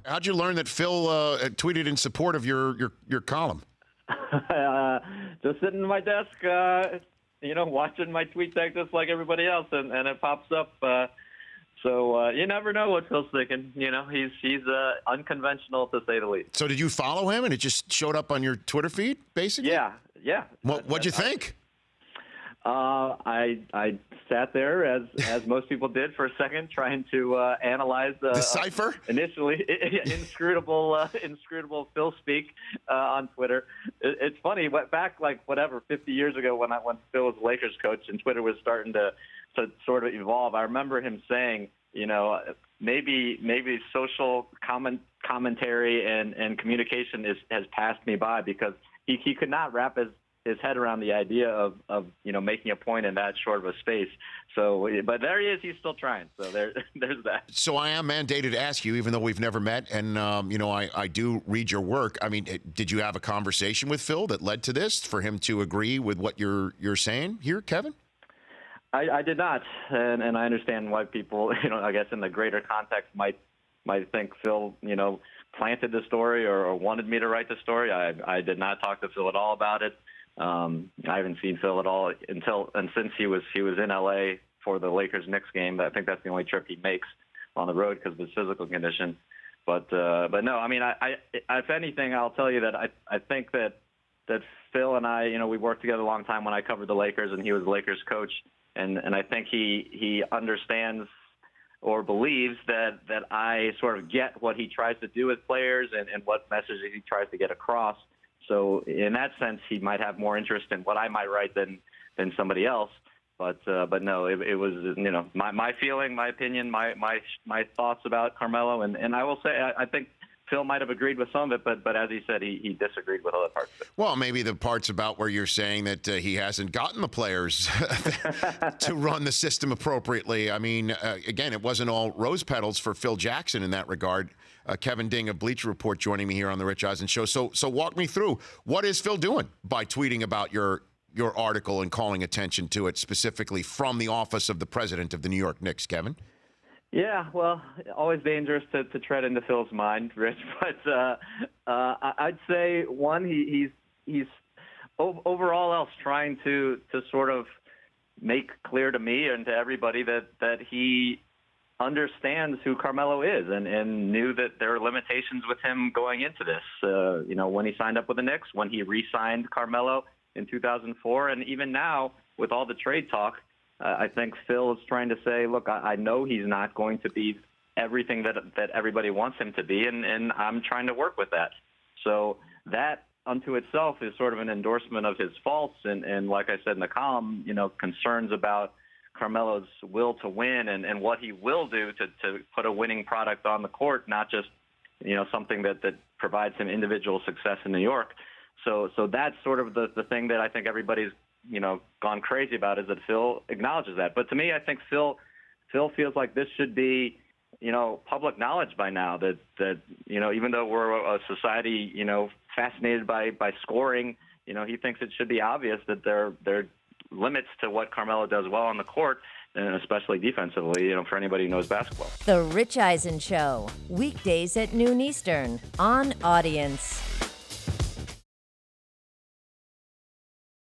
How'd you learn that Phil tweeted in support of your column? Just sitting at my desk, watching my tweet deck just like everybody else, and it pops up. So you never know what Phil's thinking. He's unconventional to say the least. So did you follow him, and it just showed up on your Twitter feed, basically? Yeah. What'd you think? I sat there as most people did for a second, trying to analyze decipher initially inscrutable Phil speak on Twitter. It's funny. Back 50 years ago when Phil was Lakers coach and Twitter was starting to sort of evolve. I remember him saying, maybe social commentary and communication has passed me by, because he could not wrap his head around the idea of making a point in that short of a space. So, but there he is. He's still trying. So there's that. So I am mandated to ask you, even though we've never met, and I do read your work. I mean, did you have a conversation with Phil that led to this, for him to agree with what you're saying here, Kevin? I did not, and I understand why people, I guess in the greater context might think Phil, planted the story or wanted me to write the story. I did not talk to Phil at all about it. I haven't seen Phil at all since he was in LA for the Lakers-Knicks game. I think that's the only trip he makes on the road because of his physical condition. But no, I mean, I if anything, I'll tell you that I think that Phil and I, we worked together a long time when I covered the Lakers and he was the Lakers coach, and I think he understands or believes that I sort of get what he tries to do with players and what messages he tries to get across. So in that sense, he might have more interest in what I might write than somebody else. But no, it was my feeling, my opinion, my thoughts about Carmelo, and I will say I think Phil might have agreed with some of it, but as he said, he disagreed with other parts of it. Well, maybe the parts about where you're saying that he hasn't gotten the players to run the system appropriately. I mean, again, it wasn't all rose petals for Phil Jackson in that regard. Kevin Ding of Bleacher Report joining me here on the Rich Eisen Show. So walk me through, what is Phil doing by tweeting about your article and calling attention to it, specifically from the office of the president of the New York Knicks, Kevin? Yeah, well, always dangerous to tread into Phil's mind, Rich. But I'd say, one, he's overall else trying to sort of make clear to me and to everybody that he understands who Carmelo is and knew that there are limitations with him going into this. When he signed up with the Knicks, when he re-signed Carmelo in 2004, and even now with all the trade talk, I think Phil is trying to say, look, I know he's not going to be everything that everybody wants him to be, and I'm trying to work with that. So that unto itself is sort of an endorsement of his faults, and like I said in the column, concerns about Carmelo's will to win and what he will do to put a winning product on the court, not just something that provides him individual success in New York. So that's sort of the thing that I think everybody's gone crazy about, is that Phil acknowledges that. But to me, I think Phil feels like this should be public knowledge by now, that even though we're a society fascinated by scoring, he thinks it should be obvious that there are limits to what Carmelo does well on the court, and especially defensively, for anybody who knows basketball. The Rich Eisen Show, weekdays at noon Eastern on Audience.